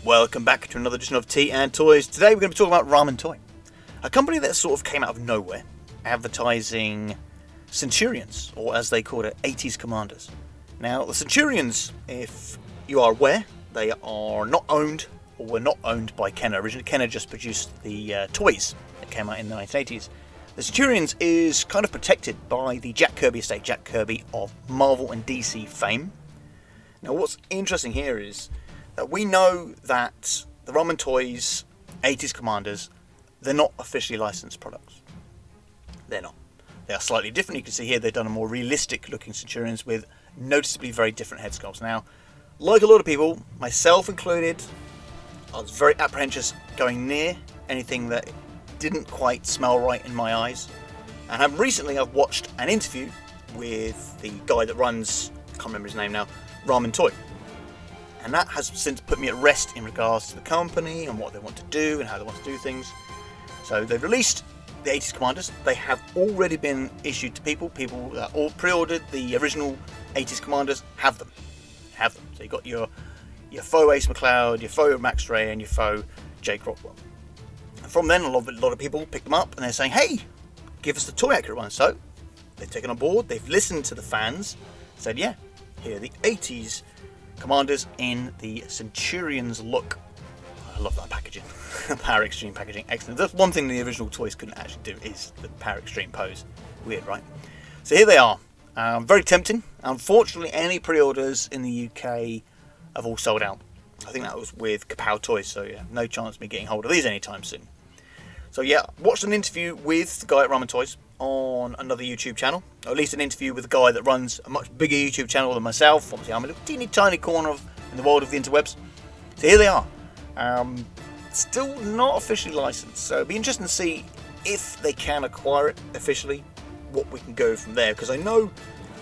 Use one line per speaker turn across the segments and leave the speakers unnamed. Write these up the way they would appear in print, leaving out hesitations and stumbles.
Welcome back to another edition of Tea and Toys. Today we're going to be talking about Ramen Toy, a company that sort of came out of nowhere, advertising centurions, or as they called it, 80s commanders. Now the centurions, if you are aware, they are not owned, or were not owned by Kenner originally. Kenner just produced the toys that came out in the 1980s. The centurions is kind of protected by the Jack Kirby estate, Jack Kirby of Marvel and DC fame. Now what's interesting here is we know that the Ramen Toys 80s Commanders, they're not officially licensed products. They're not. They are slightly different. You can see here they've done a more realistic looking Centurions with noticeably very different head sculpts. Now, like a lot of people, myself included, I was very apprehensive going near anything that didn't quite smell right in my eyes. And recently I've watched an interview with the guy that runs, I can't remember his name now, Ramen Toy. And that has since put me at rest in regards to the company and what they want to do and how they want to do things. So they've released the 80s Commanders. They have already been issued to people. People that all pre-ordered the original 80s Commanders have them. So you've got your faux Ace McCloud, your faux Max Ray, and your faux Jake Rockwell. And from then, a lot of people pick them up and they're saying, hey, give us the toy accurate one. So they've taken on board, they've listened to the fans, said, yeah, here are the 80s Commanders in the Centurions look. I love that packaging. Power Extreme packaging, excellent. That's one thing the original toys couldn't actually do, is the Power Extreme pose. Weird, right? So here they are. Very tempting. Unfortunately, any pre-orders in the UK have all sold out. I think that was with Kapow Toys, so yeah, no chance of me getting hold of these anytime soon. So yeah, watched an interview with the guy at Ramen Toys on another YouTube channel, or at least an interview with a guy that runs a much bigger YouTube channel than myself. Obviously I'm a little teeny tiny corner in the world of the interwebs. So here they are. Still not officially licensed, so it'll be interesting to see if they can acquire it officially, what we can go from there, because I know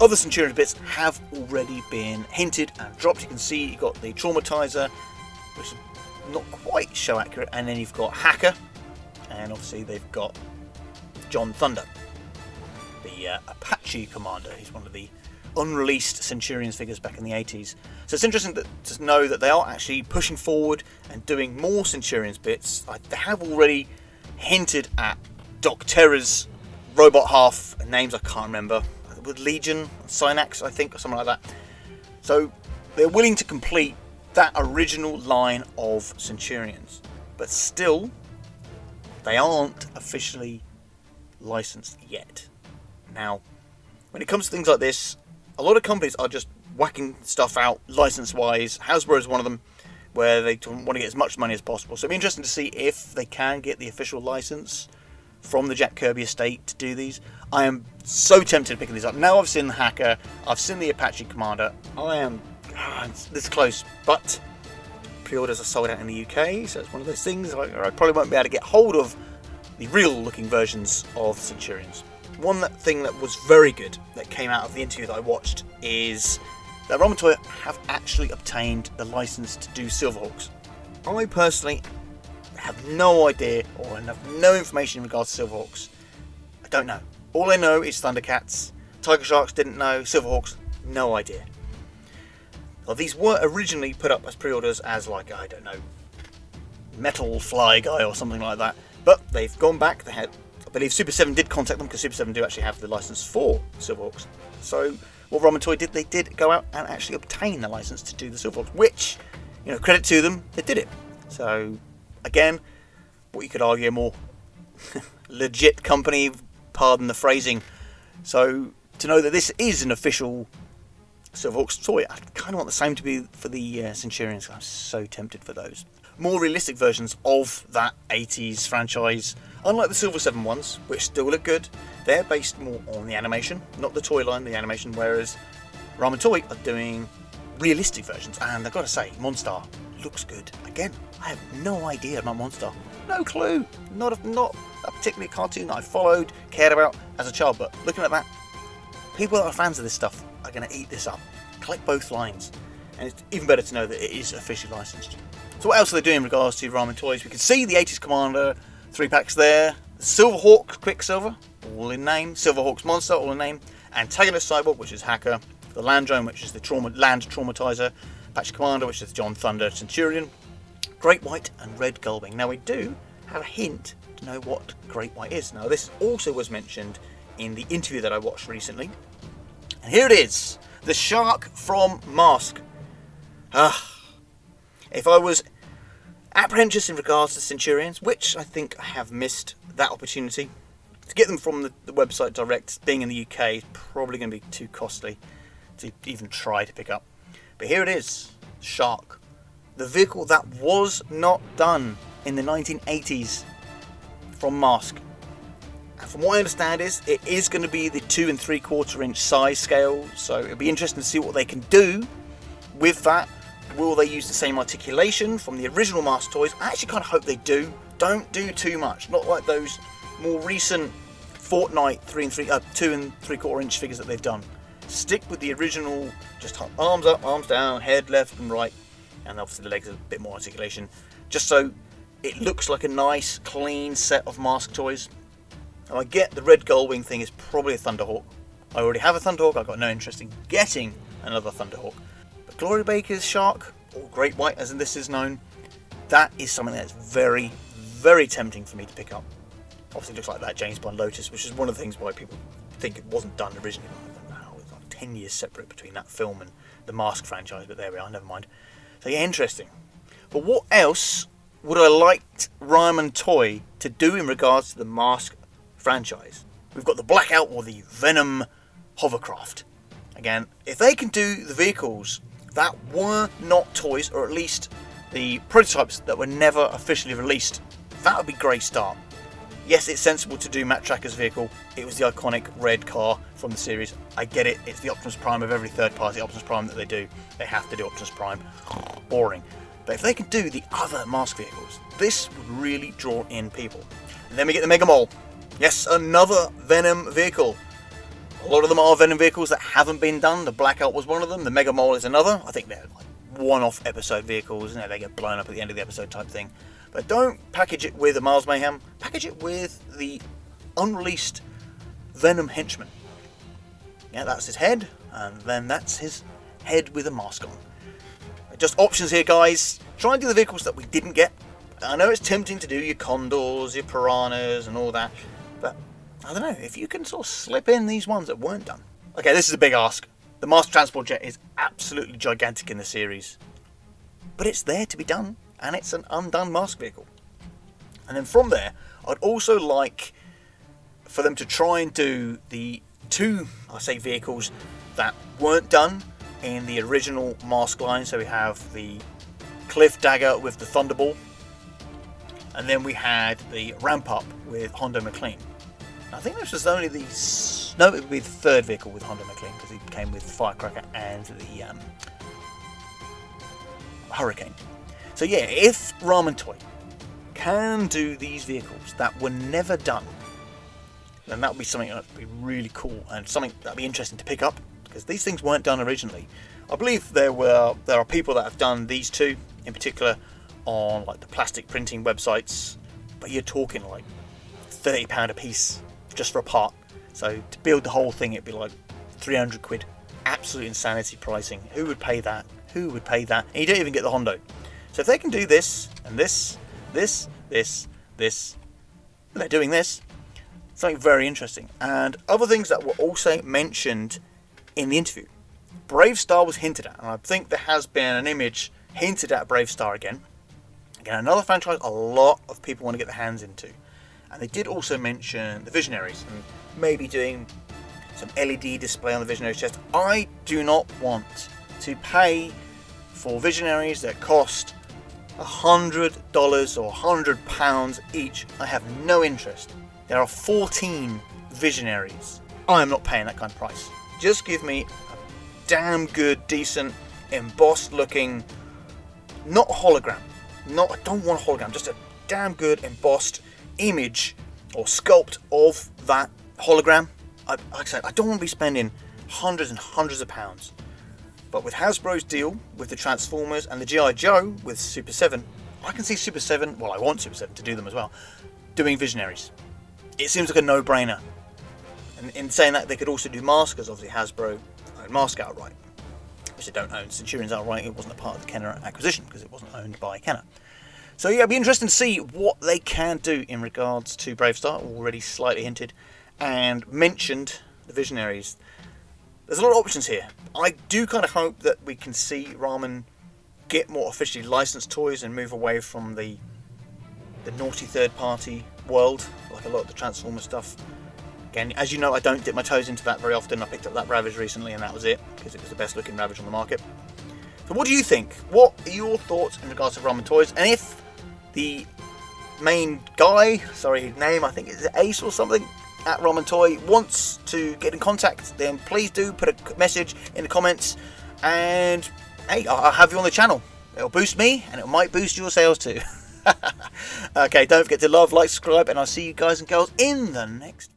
other Centurion bits have already been hinted and dropped. You can see you've got the Traumatizer, which is not quite show accurate, and then you've got Hacker, and obviously they've got John Thunder, the Apache Commander. He's one of the unreleased Centurions figures back in the 80s. So it's interesting to know that they are actually pushing forward and doing more Centurions bits. They have already hinted at Doc Terror's robot half, names I can't remember, with Legion, Synax I think, or something like that. So they're willing to complete that original line of Centurions, but still they aren't officially licensed yet. Now, when it comes to things like this, a lot of companies are just whacking stuff out license-wise. Hasbro is one of them, where they want to get as much money as possible. So it'll be interesting to see if they can get the official license from the Jack Kirby estate to do these. I am so tempted to pick these up. Now I've seen the Hacker, I've seen the Apache Commander. I am this close, but pre-orders are sold out in the UK, so it's one of those things I probably won't be able to get hold of the real-looking versions of Centurions. One thing that was very good that came out of the interview that I watched is that Ramen Toy have actually obtained the license to do Silverhawks. I personally have no idea, or have no information in regards to Silverhawks. I don't know. All I know is Thundercats. Tiger Sharks didn't know. Silverhawks, no idea. Well, these were originally put up as pre-orders as like, I don't know, Metal Fly Guy or something like that. But they've gone back. They had, I believe Super 7 did contact them, because Super 7 do actually have the license for Silverhawks. So what Ramen Toy did, they did go out and actually obtain the license to do the Silverhawks, which, you know, credit to them, they did it. So again, what you could argue a more legit company, pardon the phrasing. So to know that this is an official Silverhawks toy, I kind of want the same to be for the Centurions. I'm so tempted for those. More realistic versions of that 80s franchise, unlike the Silver 7 ones, which still look good. They're based more on the animation, not the toy line, the animation, whereas Ramen Toy are doing realistic versions, and I've got to say, Monstar looks good. Again, I have no idea about Monstar. No clue. Not a particular cartoon that I followed, cared about as a child, but looking at that, people that are fans of this stuff are going to eat this up. Collect both lines. And it's even better to know that it is officially licensed. So what else are they doing in regards to Ramen Toys? We can see the 80s Commander 3-packs there. Silverhawk Quicksilver, all in name. Silverhawks Monster, all in name. Antagonist Cyborg, which is Hacker. The Land Drone, which is the Land Traumatizer. Apache Commander, which is John Thunder Centurion. Great White and Red Gullwing. Now we do have a hint to know what Great White is. Now this also was mentioned in the interview that I watched recently. And here it is, the shark from Mask. If I was apprehensive in regards to centurions, which I think I have missed that opportunity, to get them from the website direct, being in the UK, is probably going to be too costly to even try to pick up. But here it is, Shark. The vehicle that was not done in the 1980s from Mask. And from what I understand it is going to be the 2 3/4 inch size scale, so it'll be interesting to see what they can do with that. Will they use the same articulation from the original Mask toys? I actually kind of hope they do. Don't do too much, not like those more recent Fortnite 2 3/4 inch figures that they've done. Stick with the original, just arms up, arms down, head left and right, and obviously the legs are a bit more articulation, just so it looks like a nice clean set of Mask toys. Now I get the Red Gullwing thing is probably a Thunderhawk. I already have a Thunderhawk, I've got no interest in getting another Thunderhawk. But Glory Baker's Shark, or Great White as this is known, that is something that's very, very tempting for me to pick up. Obviously it looks like that James Bond Lotus, which is one of the things why people think it wasn't done originally. It's like 10 years separate between that film and the Mask franchise, but there we are, never mind. So yeah, interesting. But what else would I like Ramen Toy to do in regards to the Mask franchise? We've got the Blackout or the Venom hovercraft. Again, if they can do the vehicles that were not toys, or at least the prototypes that were never officially released, that would be a great start. Yes, it's sensible to do Matt Tracker's vehicle. It was the iconic red car from the series. I get it. It's the Optimus Prime of every third-party Optimus Prime that they do. They have to do Optimus Prime. Boring. But if they can do the other Mask vehicles, this would really draw in people. And then we get the Mega Mole. Yes, another Venom vehicle. A lot of them are Venom vehicles that haven't been done. The Blackout was one of them. The Mega Mole is another. I think they're like one-off episode vehicles. You know, they get blown up at the end of the episode type thing. But don't package it with a Miles Mayhem. Package it with the unreleased Venom henchman. Yeah, that's his head. And then that's his head with a mask on. Just options here, guys. Try and do the vehicles that we didn't get. I know it's tempting to do your Condors, your Piranhas and all that. But I don't know, if you can sort of slip in these ones that weren't done. Okay, this is a big ask. The Master Transport Jet is absolutely gigantic in the series. But it's there to be done, and it's an undone Mask vehicle. And then from there, I'd also like for them to try and do the two, I say, vehicles that weren't done in the original Mask line. So we have the Cliff Dagger with the Thunderball, and then we had the Ramp Up with Hondo McLean. I think this was only no, it would be the third vehicle with Hondo McLean, because he came with Firecracker and the Hurricane. So yeah, if Ramen Toy can do these vehicles that were never done, then that would be something that would be really cool and something that would be interesting to pick up, because these things weren't done originally. I believe there are people that have done these two in particular on like the plastic printing websites, but you're talking like £30 a piece just for a part. So to build the whole thing, it'd be like 300 quid. Absolute insanity pricing. Who would pay that? Who would pay that? And you don't even get the Hondo. So if they can do this and this, they're doing this, something very interesting. And other things that were also mentioned in the interview. Brave Star was hinted at, and I think there has been an image hinted at Brave Star again. Again, another franchise a lot of people want to get their hands into. And they did also mention the Visionaries and maybe doing some LED display on the Visionaries chest. I do not want to pay for Visionaries that cost $100 or £100 each. I have no interest. There are 14 Visionaries. I am not paying that kind of price. Just give me a damn good, decent, embossed looking, not a hologram. I don't want a hologram, just a damn good embossed image or sculpt of that hologram. Like I said, I don't want to be spending hundreds and hundreds of pounds. But with Hasbro's deal with the Transformers and the G.I. Joe with Super 7, I can see Super 7, well, I want Super 7 to do them as well, doing Visionaries. It seems like a no-brainer. And in saying that, they could also do Mask, because obviously Hasbro owned Mask outright, which they don't own Centurions outright. It wasn't a part of the Kenner acquisition because it wasn't owned by Kenner. So yeah, it'll be interesting to see what they can do in regards to Brave Star. Already slightly hinted and mentioned the Visionaries. There's a lot of options here. I do kind of hope that we can see Ramen get more officially licensed toys and move away from the naughty third-party world, like a lot of the Transformer stuff. Again, as you know, I don't dip my toes into that very often. I picked up that Ravage recently, and that was it, because it was the best-looking Ravage on the market. So what do you think? What are your thoughts in regards to Ramen Toys? And if the main guy, sorry, his name, I think it's Ace or something, at Ramen Toy, wants to get in contact, then please do put a message in the comments, and hey, I'll have you on the channel. It'll boost me, and it might boost your sales too. Okay, don't forget to love, like, subscribe, and I'll see you guys and girls in the next